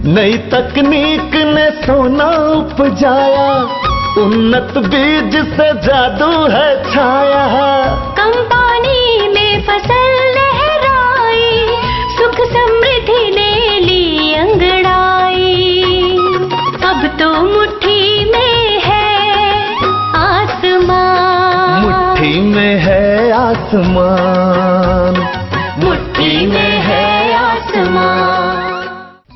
नई तकनीक ने सोना उपजाया, उन्नत बीज से जादू है छाया। कम पानी में फसल लहराई, सुख समृद्धि ले ली अंगड़ाई। अब तो मुट्ठी में है आसमान, मुट्ठी में है आसमान, मुट्ठी में है आसमान।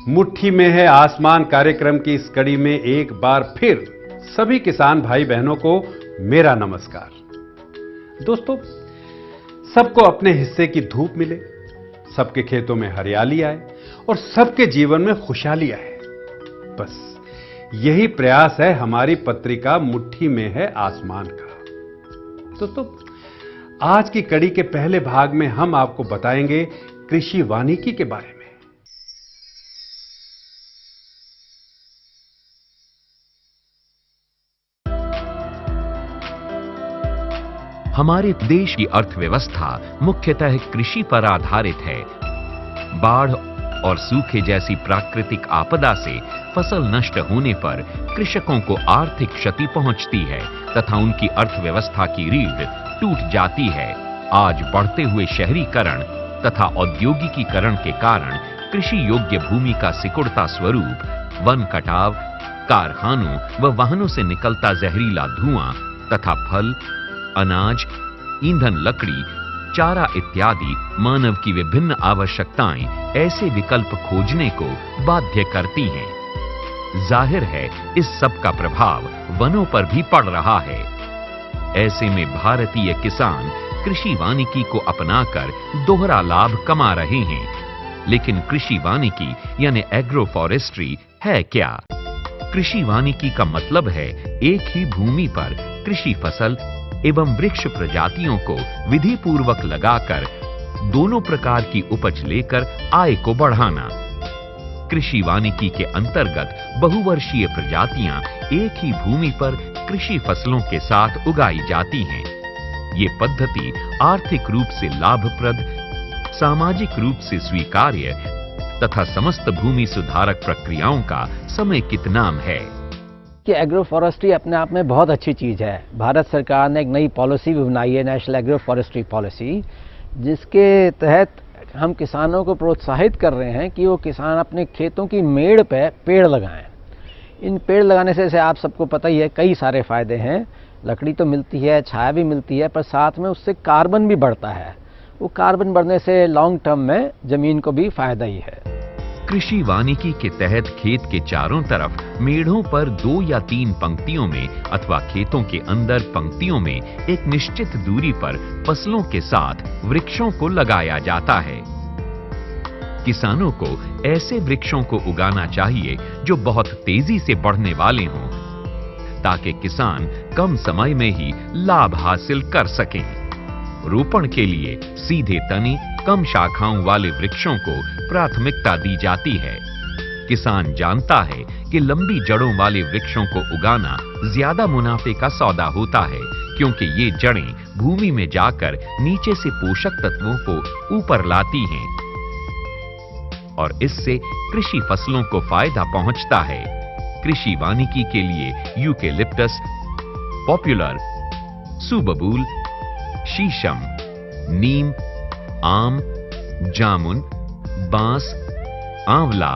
मुट्ठी में है आसमान कार्यक्रम की इस कड़ी में एक बार फिर सभी किसान भाई बहनों को मेरा नमस्कार। दोस्तों, सबको अपने हिस्से की धूप मिले, सबके खेतों में हरियाली आए और सबके जीवन में खुशहाली आए, बस यही प्रयास है हमारी पत्रिका मुट्ठी में है आसमान का। दोस्तों, आज की कड़ी के पहले भाग में हम आपको बताएंगे कृषि वानिकी के बारे में। हमारे देश की अर्थव्यवस्था मुख्यतः कृषि पर आधारित है। बाढ़ और सूखे जैसी प्राकृतिक आपदा से फसल नष्ट होने पर कृषकों को आर्थिक क्षति पहुंचती है तथा उनकी अर्थव्यवस्था की रीढ़ टूट जाती है। आज बढ़ते हुए शहरीकरण तथा औद्योगिकीकरण के कारण कृषि योग्य भूमि का सिकुड़ता स्वरूप, वन कटाव, कारखानों व वाहनों से निकलता जहरीला धुआं तथा फल, अनाज, ईंधन, लकड़ी, चारा इत्यादि मानव की विभिन्न आवश्यकताएं ऐसे विकल्प खोजने को बाध्य करती हैं। जाहिर है इस सब का प्रभाव वनों पर भी पड़ रहा है। ऐसे में भारतीय किसान कृषि वानिकी को अपनाकर दोहरा लाभ कमा रहे हैं। लेकिन कृषि वानिकी यानी एग्रो फॉरेस्ट्री है क्या? कृषि वानिकी का मतलब है एक ही भूमि पर कृषि फसल एवं वृक्ष प्रजातियों को विधि पूर्वक लगाकर दोनों प्रकार की उपज लेकर आय को बढ़ाना। कृषि वानिकी के अंतर्गत बहुवर्षीय प्रजातियां एक ही भूमि पर कृषि फसलों के साथ उगाई जाती हैं। ये पद्धति आर्थिक रूप से लाभप्रद, सामाजिक रूप से स्वीकार्य तथा समस्त भूमि सुधारक प्रक्रियाओं का समेकित नाम है। कि एग्रो फॉरेस्ट्री अपने आप में बहुत अच्छी चीज़ है। भारत सरकार ने एक नई पॉलिसी भी बनाई है, नेशनल एग्रो फॉरेस्ट्री पॉलिसी, जिसके तहत हम किसानों को प्रोत्साहित कर रहे हैं कि वो किसान अपने खेतों की मेड़ पे पेड़ लगाएं। इन पेड़ लगाने से आप सबको पता ही है कई सारे फायदे हैं। लकड़ी तो मिलती है, छाया भी मिलती है, पर साथ में उससे कार्बन भी बढ़ता है। वो कार्बन बढ़ने से लॉन्ग टर्म में जमीन को भी फायदा ही है। कृषि वानिकी के तहत खेत के चारों तरफ मेढ़ों पर 2 या 3 पंक्तियों में अथवा खेतों के अंदर पंक्तियों में एक निश्चित दूरी पर फसलों के साथ वृक्षों को लगाया जाता है। किसानों को ऐसे वृक्षों को उगाना चाहिए जो बहुत तेजी से बढ़ने वाले हों, ताकि किसान कम समय में ही लाभ हासिल कर सकें। रोपण के लिए सीधे तने, कम शाखाओं वाले वृक्षों को प्राथमिकता दी जाती है। किसान जानता है कि लंबी जड़ों वाले वृक्षों को उगाना ज्यादा मुनाफे का सौदा होता है, क्योंकि ये जड़ें भूमि में जाकर नीचे से पोषक तत्वों को ऊपर लाती हैं और इससे कृषि फसलों को फायदा पहुंचता है। कृषि वानिकी के लिए यूकेलिप्टस, पॉपुलर, सुबबूल, शीशम, नीम, आम, जामुन, बांस, आंवला,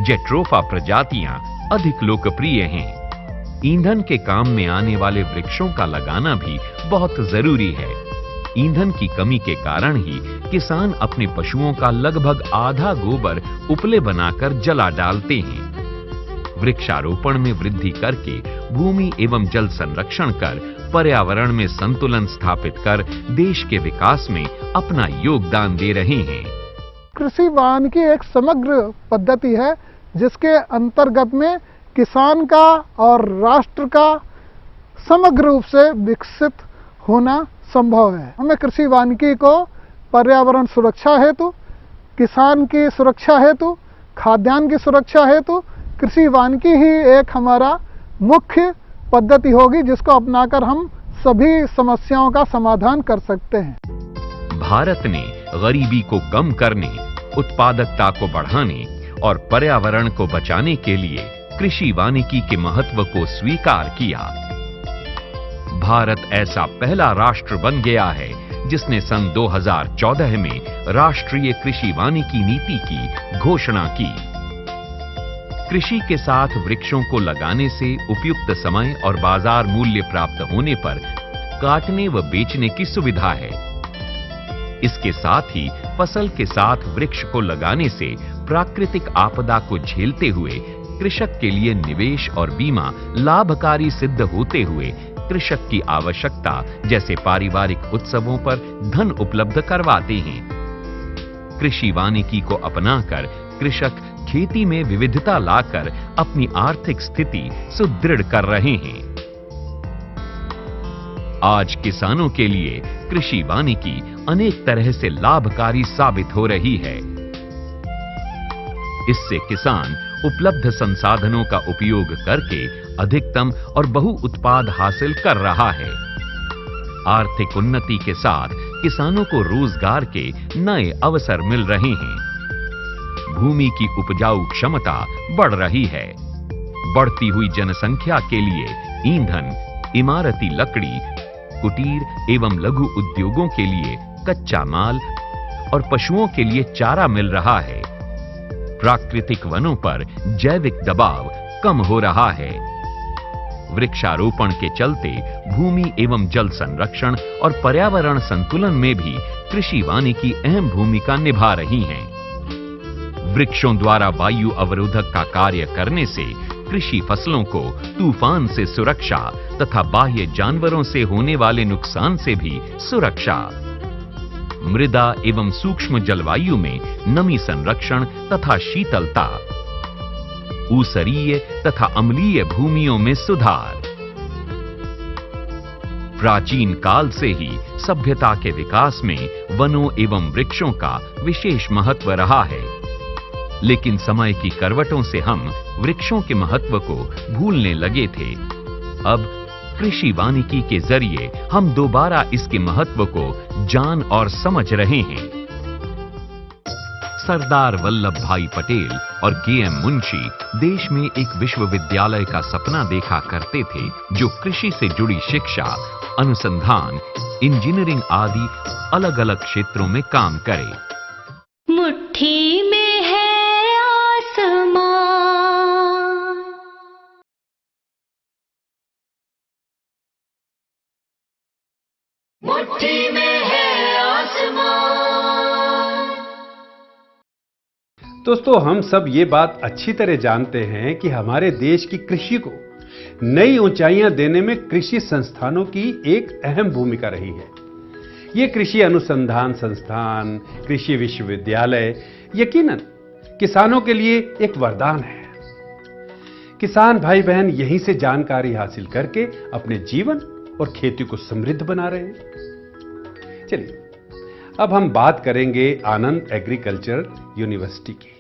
जेट्रोफा प्रजातियां अधिक लोकप्रिय हैं। ईंधन के काम में आने वाले वृक्षों का लगाना भी बहुत जरूरी है। ईंधन की कमी के कारण ही किसान अपने पशुओं का लगभग आधा गोबर उपले बनाकर जला डालते हैं। वृक्षारोपण में वृद्धि करके भूमि एवं जल संरक्षण कर पर्यावरण में संतुलन स्थापित कर देश के विकास में अपना योगदान दे रहे हैं। कृषि वानिकी एक समग्र पद्धति है जिसके अंतर्गत में किसान का और राष्ट्र का समग्र रूप से विकसित होना संभव है। हमें कृषि वानिकी को पर्यावरण सुरक्षा हेतु, किसान की सुरक्षा हेतु, खाद्यान्न की सुरक्षा हेतु कृषि वानिकी ही एक हमारा मुख्य पद्धति होगी जिसको अपनाकर हम सभी समस्याओं का समाधान कर सकते हैं। भारत ने गरीबी को कम करने, उत्पादकता को बढ़ाने और पर्यावरण को बचाने के लिए कृषि वानिकी के महत्व को स्वीकार किया। भारत ऐसा पहला राष्ट्र बन गया है जिसने सन 2014 में राष्ट्रीय कृषि वानिकी नीति की घोषणा की। कृषि के साथ वृक्षों को लगाने से उपयुक्त समय और बाजार मूल्य प्राप्त होने पर काटने व बेचने की सुविधा है। इसके साथ ही फसल के साथ वृक्ष को लगाने से प्राकृतिक आपदा को झेलते हुए कृषक के लिए निवेश और बीमा लाभकारी सिद्ध होते हुए कृषक की आवश्यकता जैसे पारिवारिक उत्सवों पर धन उपलब्ध करवाते हैं। कृषि वानिकी को अपनाकर कृषक खेती में विविधता लाकर अपनी आर्थिक स्थिति सुदृढ़ कर रहे हैं। आज किसानों के लिए कृषि वानिकी अनेक तरह से लाभकारी साबित हो रही है। इससे किसान उपलब्ध संसाधनों का उपयोग करके अधिकतम और बहु उत्पाद हासिल कर रहा है। आर्थिक उन्नति के साथ किसानों को रोजगार के नए अवसर मिल रहे हैं। भूमि की उपजाऊ क्षमता बढ़ रही है। बढ़ती हुई जनसंख्या के लिए ईंधन, इमारती लकड़ी, कुटीर एवं लघु उद्योगों के लिए कच्चा माल और पशुओं के लिए चारा मिल रहा है। प्राकृतिक वनों पर जैविक दबाव कम हो रहा है। वृक्षारोपण के चलते भूमि एवं जल संरक्षण और पर्यावरण संतुलन में भी कृषि वानिकी अहम भूमिका निभा रही हैं। वृक्षों द्वारा वायु अवरोधक का कार्य करने से कृषि फसलों को तूफान से सुरक्षा तथा बाह्य जानवरों से होने वाले नुकसान से भी सुरक्षा। मृदा एवं सूक्ष्म जलवायु में नमी संरक्षण तथा शीतलता। ऊसरीय तथा अम्लीय भूमियों में सुधार। प्राचीन काल से ही सभ्यता के विकास में वनों एवं वृक्षों का विशेष महत्व रहा है, लेकिन समय की करवटों से हम वृक्षों के महत्व को भूलने लगे थे। अब कृषि वानिकी के जरिए हम दोबारा इसके महत्व को जान और समझ रहे हैं। सरदार वल्लभ भाई पटेल और के.एम. मुंशी देश में एक विश्वविद्यालय का सपना देखा करते थे जो कृषि से जुड़ी शिक्षा, अनुसंधान, इंजीनियरिंग आदि अलग-अलग क्षेत्रों में काम करे। मुट्ठी में है आसमां, मुट्ठी में है आसमां। दोस्तों, हम सब ये बात अच्छी तरह जानते हैं कि हमारे देश की कृषि को नई ऊंचाइयां देने में कृषि संस्थानों की एक अहम भूमिका रही है। ये कृषि अनुसंधान संस्थान, कृषि विश्वविद्यालय यकीनन किसानों के लिए एक वरदान है। किसान भाई बहन यहीं से जानकारी हासिल करके अपने जीवन और खेती को समृद्ध बना रहे हैं। चलिए अब हम बात करेंगे आनंद एग्रीकल्चर यूनिवर्सिटी की।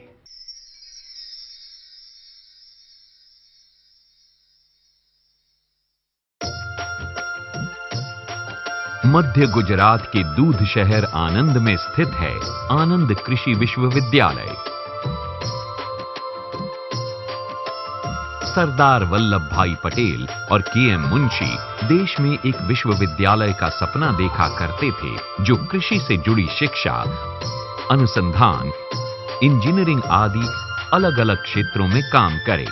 मध्य गुजरात के दूध शहर आनंद में स्थित है आनंद कृषि विश्वविद्यालय। सरदार वल्लभ भाई पटेल और के.एम. मुंशी देश में एक विश्वविद्यालय का सपना देखा करते थे जो कृषि से जुड़ी शिक्षा, अनुसंधान, इंजीनियरिंग आदि अलग-अलग क्षेत्रों में काम करे।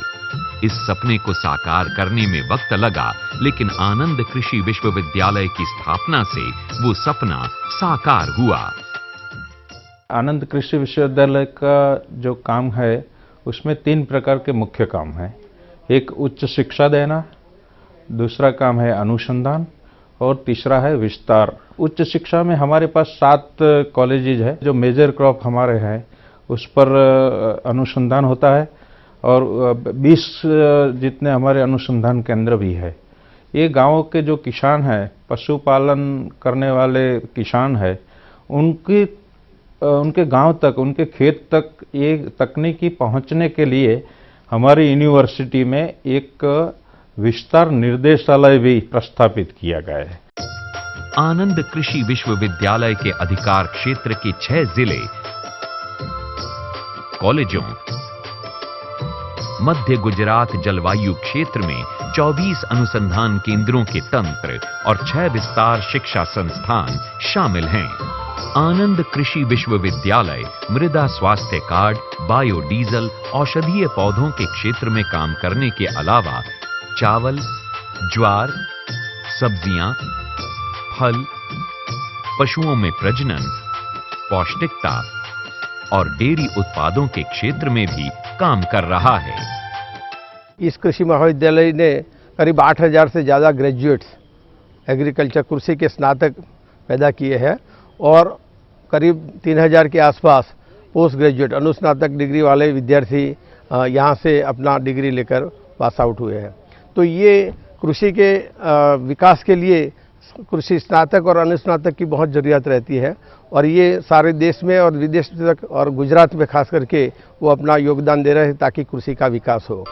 इस सपने को साकार करने में वक्त लगा, लेकिन आनंद कृषि विश्वविद्यालय की स्थापना से वो सपना साकार हुआ। आनंद कृषि विश्वविद्यालय का जो काम है उसमें 3 प्रकार के मुख्य काम हैं। एक उच्च शिक्षा देना, दूसरा काम है अनुसंधान और तीसरा है विस्तार। उच्च शिक्षा में हमारे पास 7 कॉलेजेज है। जो मेजर क्रॉप हमारे हैं उस पर अनुसंधान होता है और 20 जितने हमारे अनुसंधान केंद्र भी है। ये गांवों के जो किसान हैं, पशुपालन करने वाले किसान हैं, उनके गांव तक, उनके खेत तक ये तकनीकी पहुंचने के लिए हमारी यूनिवर्सिटी में एक विस्तार निर्देशालय भी प्रस्तापित किया गया है। आनंद कृषि विश्वविद्यालय के अधिकार क्षेत्र के 6 जिले कॉलेजों, मध्य गुजरात जलवायु क्षेत्र में 24 अनुसंधान केंद्रों के तंत्र और 6 विस्तार शिक्षा संस्थान शामिल हैं। आनंद कृषि विश्वविद्यालय मृदा स्वास्थ्य कार्ड, बायोडीजल, औषधीय पौधों के क्षेत्र में काम करने के अलावा चावल, ज्वार, सब्जियां, फल, पशुओं में प्रजनन, पौष्टिकता और डेयरी उत्पादों के क्षेत्र में भी काम कर रहा है। इस कृषि महाविद्यालय ने करीब 8000 से ज़्यादा ग्रेजुएट्स एग्रीकल्चर कृषि के स्नातक पैदा किए हैं और करीब 3000 के आसपास पोस्ट ग्रेजुएट अनुस्नातक डिग्री वाले विद्यार्थी यहाँ से अपना डिग्री लेकर पास आउट हुए हैं। तो ये कृषि के विकास के लिए कृषि स्नातक और अनुस्नातक की बहुत ज़रूरत रहती है और ये सारे देश में और विदेश तक और गुजरात में खास करके वो अपना योगदान दे रहे हैं ताकि कृषि का विकास हो।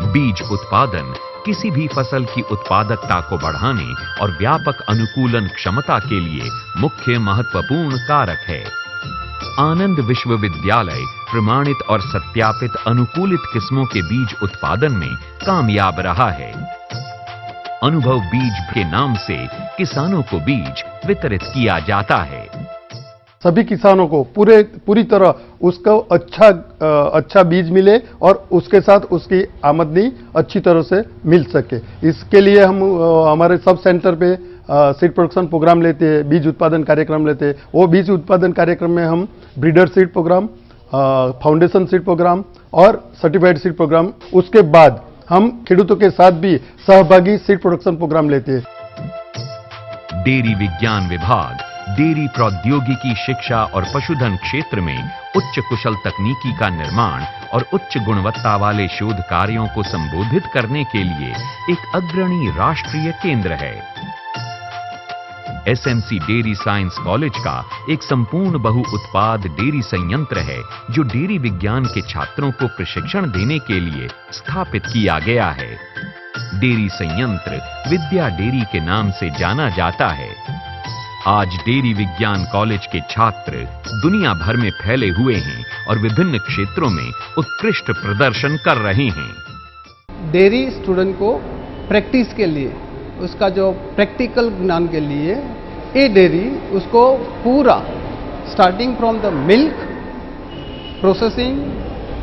बीज उत्पादन किसी भी फसल की उत्पादकता को बढ़ाने और व्यापक अनुकूलन क्षमता के लिए मुख्य महत्वपूर्ण कारक है। आनंद विश्वविद्यालय प्रमाणित और सत्यापित अनुकूलित किस्मों के बीज उत्पादन में कामयाब रहा है। अनुभव बीज के नाम से किसानों को बीज वितरित किया जाता है। सभी किसानों को पूरी तरह उसका अच्छा बीज मिले और उसके साथ उसकी आमदनी अच्छी तरह से मिल सके। इसके लिए हम हमारे सब सेंटर पे सीड प्रोडक्शन प्रोग्राम लेते हैं, बीज उत्पादन कार्यक्रम लेते हैं। वो बीज उत्पादन कार्यक्रम में हम breeder seed program, foundation seed program और सर्टिफाइड सीड प्रोग्राम, उसके बाद हम खेडूतों के साथ भी सहभागी सीड प्रोडक्शन प्रोग्राम लेते हैं। डेयरी विज्ञान विभाग डेयरी प्रौद्योगिकी शिक्षा और पशुधन क्षेत्र में उच्च कुशल तकनीकी का निर्माण और उच्च गुणवत्ता वाले शोध कार्यों को संबोधित करने के लिए एक अग्रणी राष्ट्रीय केंद्र है। एसएमसी डेयरी साइंस कॉलेज का एक संपूर्ण बहु उत्पाद डेयरी संयंत्र है जो डेयरी विज्ञान के छात्रों को प्रशिक्षण देने के लिए स्थापित किया गया है। डेयरी संयंत्र विद्या डेयरी के नाम से जाना जाता है। आज डेयरी विज्ञान कॉलेज के छात्र दुनिया भर में फैले हुए हैं और विभिन्न क्षेत्रों में उत्कृष्ट प्रदर्शन कर रहे हैं। डेयरी स्टूडेंट को प्रैक्टिस के लिए, उसका जो प्रैक्टिकल ज्ञान के लिए ये डेयरी उसको पूरा starting from the milk processing,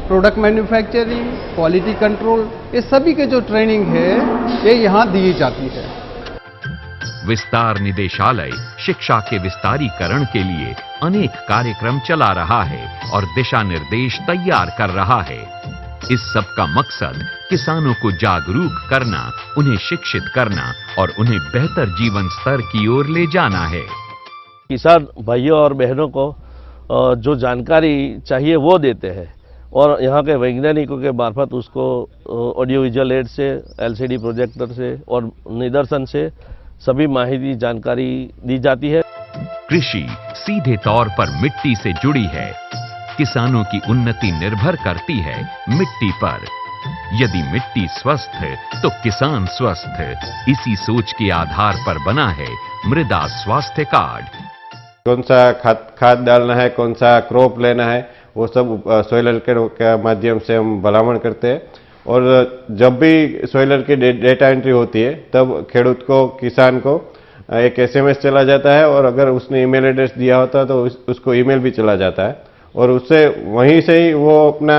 product manufacturing, quality control, ये सभी के जो ट्रेनिंग है ये यहाँ दी जाती है। विस्तार निदेशालय शिक्षा के विस्तारीकरण के लिए अनेक कार्यक्रम चला रहा है और दिशा निर्देश तैयार कर रहा है। इस सब का मकसद किसानों को जागरूक करना, उन्हें शिक्षित करना और उन्हें बेहतर जीवन स्तर की ओर ले जाना है। किसान भाइयों और बहनों को जो जानकारी चाहिए वो देते हैं और यहाँ के वैज्ञानिकों के मार्फत उसको ऑडियो विजुअल एड से, एलसीडी प्रोजेक्टर से और निदर्शन से सभी माहिती जानकारी दी जाती है। कृषि सीधे तौर पर मिट्टी से जुड़ी है। किसानों की उन्नति निर्भर करती है मिट्टी पर। यदि मिट्टी स्वस्थ है तो किसान स्वस्थ है। इसी सोच के आधार पर बना है मृदा स्वास्थ्य कार्ड। कौन सा खाद डालना है, कौन सा क्रॉप लेना है, वो सब सॉइलर के माध्यम से हम भलामण करते हैं। और जब भी सॉइलर की डेटा एंट्री होती है तब खेडूत को, किसान को एक एसएमएस चला जाता है और अगर उसने ईमेल एड्रेस दिया होता है तो उसको ईमेल भी चला जाता है और उससे वहीं से ही वो अपना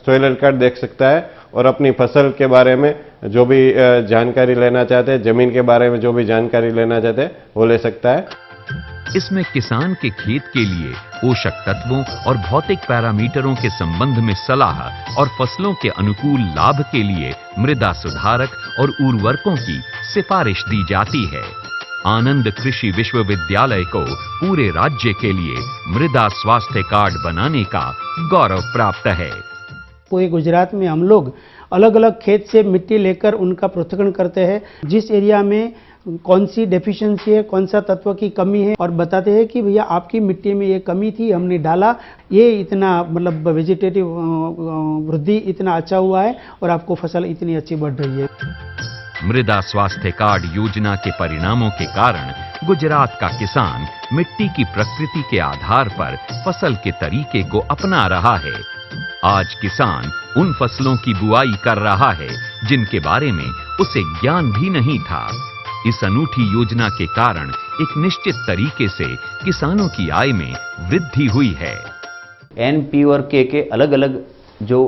सॉइलर कार्ड देख सकता है और अपनी फसल के बारे में जो भी जानकारी लेना चाहते हैं, जमीन के बारे में जो भी जानकारी लेना चाहते हैं वो ले सकता है। इसमें किसान के खेत के लिए पोषक तत्वों और भौतिक पैरामीटरों के संबंध में सलाह और फसलों के अनुकूल लाभ के लिए मृदा सुधारक और उर्वरकों की सिफारिश दी जाती है। आनंद कृषि विश्वविद्यालय को पूरे राज्य के लिए मृदा स्वास्थ्य कार्ड बनाने का गौरव प्राप्त है। पूरे गुजरात में हम लोग अलग अलग खेत से मिट्टी लेकर उनका पृथक्करण करते हैं, जिस एरिया में कौन सी डेफिशिएंसी है, कौन सा तत्व की कमी है, और बताते हैं कि भैया आपकी मिट्टी में ये कमी थी, हमने डाला, ये इतना मतलब वेजिटेटिव वृद्धि इतना अच्छा हुआ है और आपको फसल इतनी अच्छी बढ़ रही है। मृदा स्वास्थ्य कार्ड योजना के परिणामों के कारण गुजरात का किसान मिट्टी की प्रकृति के आधार पर फसल के तरीके को अपना रहा है। आज किसान उन फसलों की बुआई कर रहा है जिनके बारे में उसे ज्ञान भी नहीं था। इस अनूठी योजना के कारण एक निश्चित तरीके से किसानों की आय में वृद्धि हुई है। एन, पी और के अलग अलग जो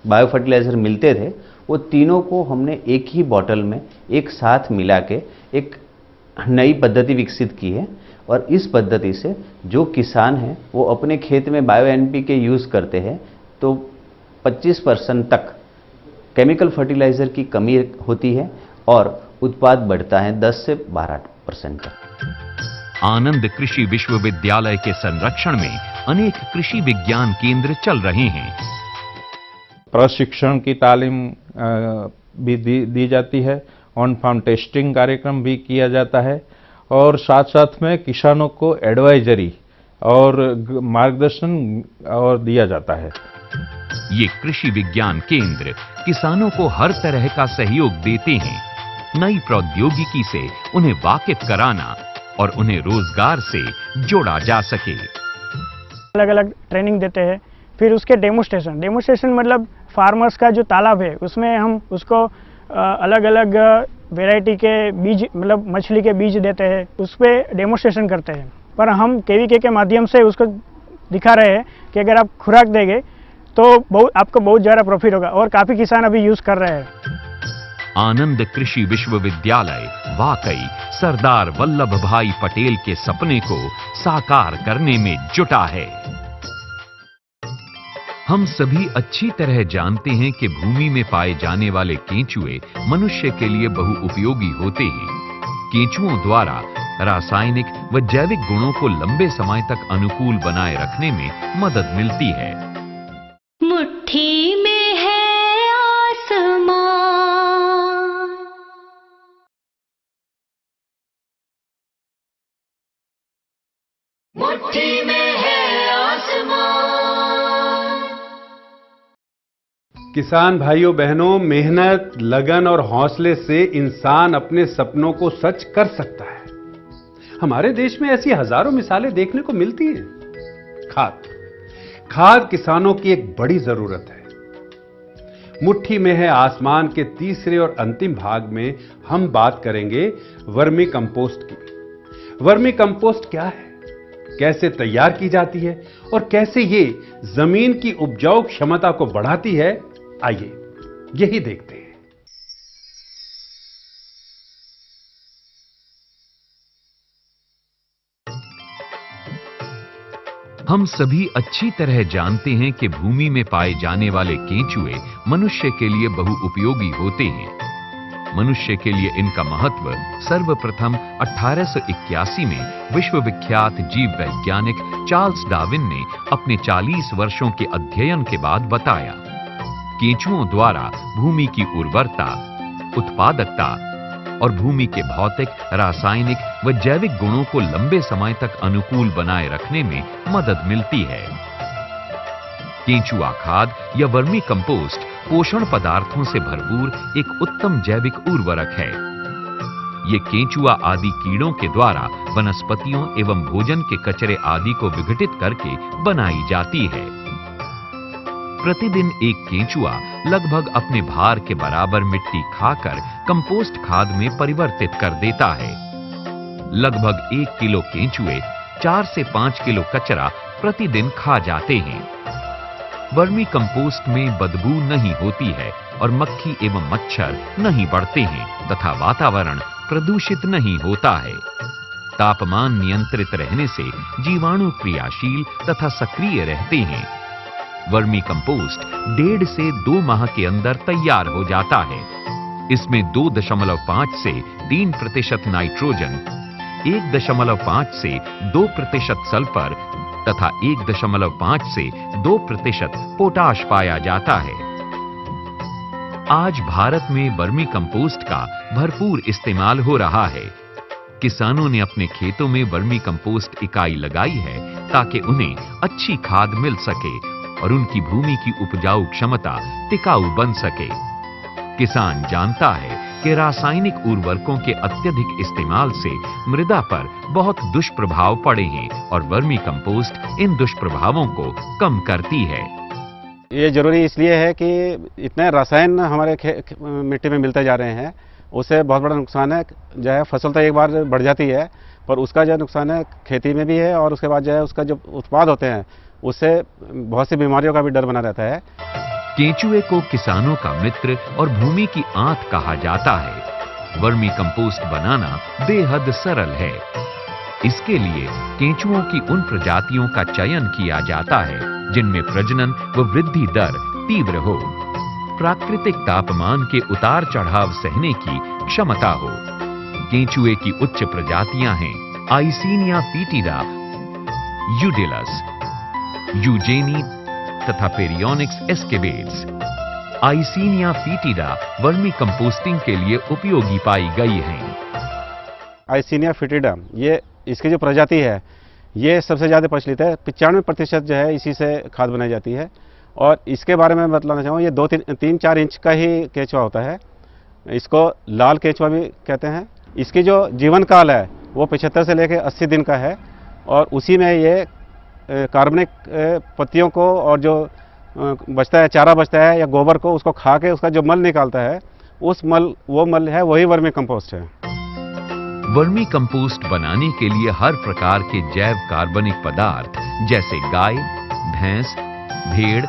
बायो फर्टिलाइजर मिलते थे, वो तीनों को हमने एक ही बॉटल में एक साथ मिला के एक नई पद्धति विकसित की है। और इस पद्धति से जो किसान हैं वो अपने खेत में बायो एनपीके यूज़ करते हैं तो 25% तक केमिकल फर्टिलाइजर की कमी होती है और उत्पाद बढ़ता है 10 से 12% तक। आनंद कृषि विश्वविद्यालय के संरक्षण में अनेक कृषि विज्ञान केंद्र चल रहे हैं। प्रशिक्षण की तालीम भी दी जाती है, ऑन फार्म टेस्टिंग कार्यक्रम भी किया जाता है और साथ साथ में किसानों को एडवाइजरी और मार्गदर्शन और दिया जाता है। ये कृषि विज्ञान केंद्र किसानों को हर तरह का सहयोग देते हैं। नई प्रौद्योगिकी से उन्हें वाकिफ कराना और उन्हें रोजगार से जोड़ा जा सके। अलग अलग ट्रेनिंग देते हैं, फिर उसके डेमोस्ट्रेशन मतलब फार्मर्स का जो तालाब है उसमें हम उसको अलग अलग वैरायटी के बीज मतलब मछली के बीज देते हैं, उस पर डेमोस्ट्रेशन करते हैं। पर हम केवीके के माध्यम से उसको दिखा रहे हैं कि अगर आप खुराक देंगे तो आपको बहुत ज़्यादा प्रॉफिट होगा और काफ़ी किसान अभी यूज़ कर रहे हैं। आनंद कृषि विश्वविद्यालय वाकई सरदार वल्लभ भाई पटेल के सपने को साकार करने में जुटा है। हम सभी अच्छी तरह जानते हैं कि भूमि में पाए जाने वाले केंचुए मनुष्य के लिए बहुउपयोगी होते हैं। केंचुओं द्वारा रासायनिक व जैविक गुणों को लंबे समय तक अनुकूल बनाए रखने में मदद मिलती है। मुट्ठी में है आसमां, मुट्ठी में है आसमां। किसान भाइयों बहनों, मेहनत, लगन और हौसले से इंसान अपने सपनों को सच कर सकता है। हमारे देश में ऐसी हजारों मिसालें देखने को मिलती हैं। खाद किसानों की एक बड़ी जरूरत है। मुट्ठी में है आसमान के तीसरे और अंतिम भाग में हम बात करेंगे वर्मी कंपोस्ट की। वर्मी कंपोस्ट क्या है, कैसे तैयार की जाती है और कैसे ये जमीन की उपजाऊ क्षमता को बढ़ाती है, आइए यही देखते हैं। हम सभी अच्छी तरह जानते हैं कि भूमि में पाए जाने वाले केंचुए मनुष्य के लिए बहुउपयोगी होते हैं। मनुष्य के लिए इनका महत्व सर्वप्रथम 1881 में विश्वविख्यात जीव वैज्ञानिक चार्ल्स डार्विन ने अपने 40 वर्षों के अध्ययन के बाद बताया। केंचुओं द्वारा भूमि की उर्वरता, उत्पादकता और भूमि के भौतिक, रासायनिक व जैविक गुणों को लंबे समय तक अनुकूल बनाए रखने में मदद मिलती है। केंचुआ खाद या वर्मी कंपोस्ट पोषण पदार्थों से भरपूर एक उत्तम जैविक उर्वरक है। ये केंचुआ आदि कीड़ों के द्वारा वनस्पतियों एवं भोजन के कचरे आदि को विघटित करके बनाई जाती है। प्रतिदिन एक केंचुआ लगभग अपने भार के बराबर मिट्टी खाकर कंपोस्ट खाद में परिवर्तित कर देता है। लगभग 1 किलो केंचुए 4 से 5 किलो कचरा प्रतिदिन खा जाते हैं। वर्मी कंपोस्ट में बदबू नहीं होती है और मक्खी एवं मच्छर नहीं बढ़ते हैं तथा वातावरण प्रदूषित नहीं होता है। तापमान नियंत्रित रहने से जीवाणु क्रियाशील तथा सक्रिय रहते हैं। वर्मी कंपोस्ट 1.5 से 2 माह के अंदर तैयार हो जाता है। इसमें 2.5 से 3% नाइट्रोजन, 1.5 से 2% सल्फर तथा 1.5 से 2% पोटाश पाया जाता है। आज भारत में वर्मी कंपोस्ट का भरपूर इस्तेमाल हो रहा है। किसानों ने अपने खेतों में वर्मी कंपोस्ट इकाई लगाई है ताकि उन्हें अच्छी खाद मिल सके और उनकी भूमि की उपजाऊ क्षमता टिकाऊ बन सके। किसान जानता है कि रासायनिक उर्वरकों के अत्यधिक इस्तेमाल से मृदा पर बहुत दुष्प्रभाव पड़े हैं और वर्मी कंपोस्ट इन दुष्प्रभावों को कम करती है। ये ज़रूरी इसलिए है कि इतने रसायन हमारे मिट्टी में मिलते जा रहे हैं, उससे बहुत बड़ा नुकसान है। जो है फसल तो एक बार बढ़ जाती है, पर उसका जो नुकसान है खेती में भी है, और उसके बाद जो है उसका जो उत्पाद होते हैं उससे बहुत सी बीमारियों का भी डर बना रहता है। केंचुए को किसानों का मित्र और भूमि की आंख कहा जाता है। वर्मी कंपोस्ट बनाना बेहद सरल है। इसके लिए केंचुओं की उन प्रजातियों का चयन किया जाता है जिनमें प्रजनन व वृद्धि दर तीव्र हो, प्राकृतिक तापमान के उतार चढ़ाव सहने की क्षमता हो। केंचुए की उच्च प्रजातियां हैं आइसिनिया फीटिडा, यूडिलस, यूजेनी तथा पेरियोनिक्स एस्केवेड्स। आइसिनिया फीटिडा वर्मी कंपोस्टिंग के लिए उपयोगी पाई गई हैं। आइसिनिया फीटिडा ये इसकी जो प्रजाति है ये सबसे ज़्यादा प्रचलित है। 95% जो है इसी से खाद बनाई जाती है। और इसके बारे में बतलाना चाहूँ, ये 2-3-4 इंच का ही केंचुआ होता है। इसको लाल केंचुआ भी कहते हैं। इसकी जो जीवन काल है वो 75 से लेकर 80 दिन का है, और उसी में ये कार्बनिक पत्तियों को और जो बचता है, चारा बचता है या गोबर को, उसको खा के उसका जो मल निकालता है, वो मल है वही वर्मी कंपोस्ट है। वर्मी कंपोस्ट बनाने के लिए हर प्रकार के जैव कार्बनिक पदार्थ जैसे गाय, भैंस, भेड़,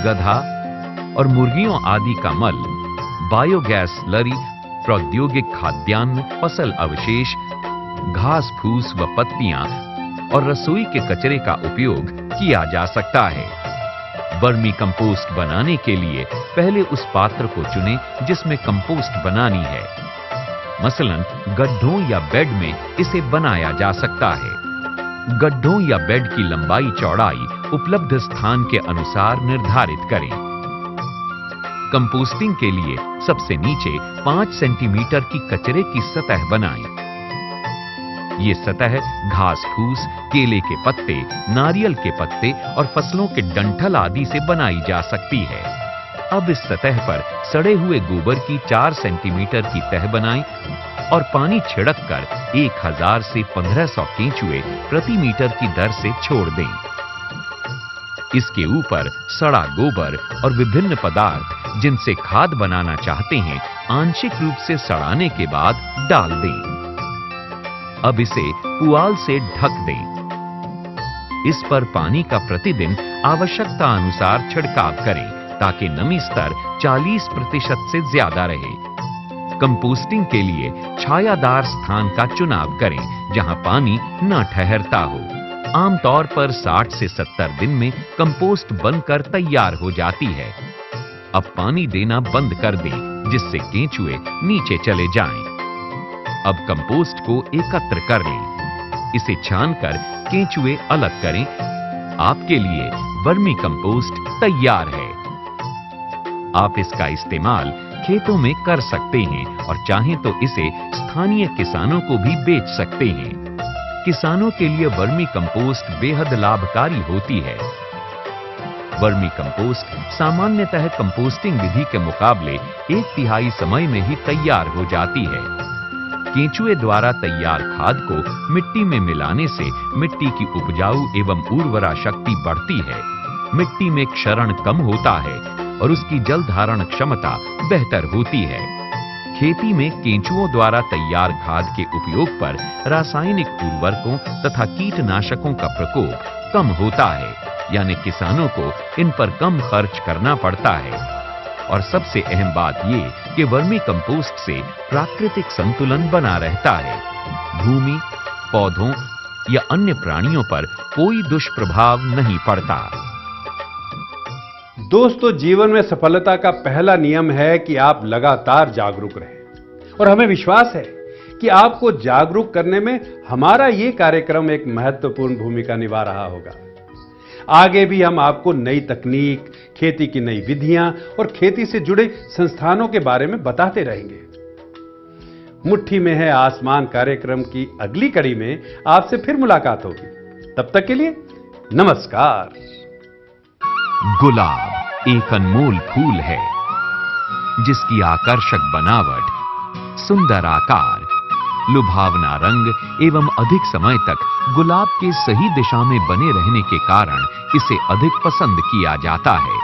गधा और मुर्गियों आदि का मल, बायोगैस स्लरी, प्रौद्योगिक खाद्यान्न, फसल अवशेष, घास फूस व पत्तियां और रसोई के कचरे का उपयोग किया जा सकता है। वर्मी कंपोस्ट बनाने के लिए पहले उस पात्र को चुनें जिसमें कंपोस्ट बनानी है। मसलन गड्ढों या बेड में इसे बनाया जा सकता है। गड्ढों या बेड की लंबाई चौड़ाई उपलब्ध स्थान के अनुसार निर्धारित करें। कंपोस्टिंग के लिए सबसे नीचे 5 सेंटीमीटर की कचरे की सतह बनाएं। ये सतह घास फूस, केले के पत्ते, नारियल के पत्ते और फसलों के डंठल आदि से बनाई जा सकती है। अब इस सतह पर सड़े हुए गोबर की 4 सेंटीमीटर की तह बनाएं और पानी छिड़क कर 1000 से 1500 केंचुए प्रति मीटर की दर से छोड़ दें। इसके ऊपर सड़ा गोबर और विभिन्न पदार्थ जिनसे खाद बनाना चाहते हैं आंशिक रूप से सड़ाने के बाद डाल दें। अब इसे पुआल से ढक दें। इस पर पानी का प्रतिदिन आवश्यकता अनुसार छिड़काव करें ताकि नमी स्तर 40% से ज्यादा रहे। कंपोस्टिंग के लिए छायादार स्थान का चुनाव करें जहां पानी न ठहरता हो। आमतौर पर 60 से 70 दिन में कंपोस्ट बनकर तैयार हो जाती है। अब पानी देना बंद कर दें जिससे केंचुए नीचे चले जाएं। अब कंपोस्ट को एकत्र कर लें। इसे छानकर केंचुए अलग करें। आपके लिए वर्मी कंपोस्ट तैयार है। आप इसका इस्तेमाल खेतों में कर सकते हैं और चाहें तो इसे स्थानीय किसानों को भी बेच सकते हैं। किसानों के लिए वर्मी कंपोस्ट बेहद लाभकारी होती है। वर्मी कंपोस्ट सामान्यतः कंपोस्टिंग विधि के मुकाबले 1/3 समय में ही तैयार हो जाती है। केंचुए द्वारा तैयार खाद को मिट्टी में मिलाने से मिट्टी की उपजाऊ एवं उर्वरा शक्ति बढ़ती है, मिट्टी में क्षरण कम होता है और उसकी जल धारण क्षमता बेहतर होती है। खेती में केंचुओं द्वारा तैयार खाद के उपयोग पर रासायनिक उर्वरकों तथा कीटनाशकों का प्रकोप कम होता है, यानी किसानों को इन पर कम खर्च करना पड़ता है। और सबसे अहम बात ये कि वर्मी कंपोस्ट से प्राकृतिक संतुलन बना रहता है। भूमि, पौधों या अन्य प्राणियों पर कोई दुष्प्रभाव नहीं पड़ता। दोस्तों, जीवन में सफलता का पहला नियम है कि आप लगातार जागरूक रहें, और हमें विश्वास है कि आपको जागरूक करने में हमारा ये कार्यक्रम एक महत्वपूर्ण भूमिका निभा रहा होगा। आगे भी हम आपको नई तकनीक, खेती की नई विधियां और खेती से जुड़े संस्थानों के बारे में बताते रहेंगे। मुट्ठी में है आसमान कार्यक्रम की अगली कड़ी में आपसे फिर मुलाकात होगी। तब तक के लिए नमस्कार। गुलाब एक अनमोल फूल है जिसकी आकर्षक बनावट, सुंदर आकार, लुभावना रंग एवं अधिक समय तक गुलाब के सही दिशा में बने रहने के कारण इसे अधिक पसंद किया जाता है।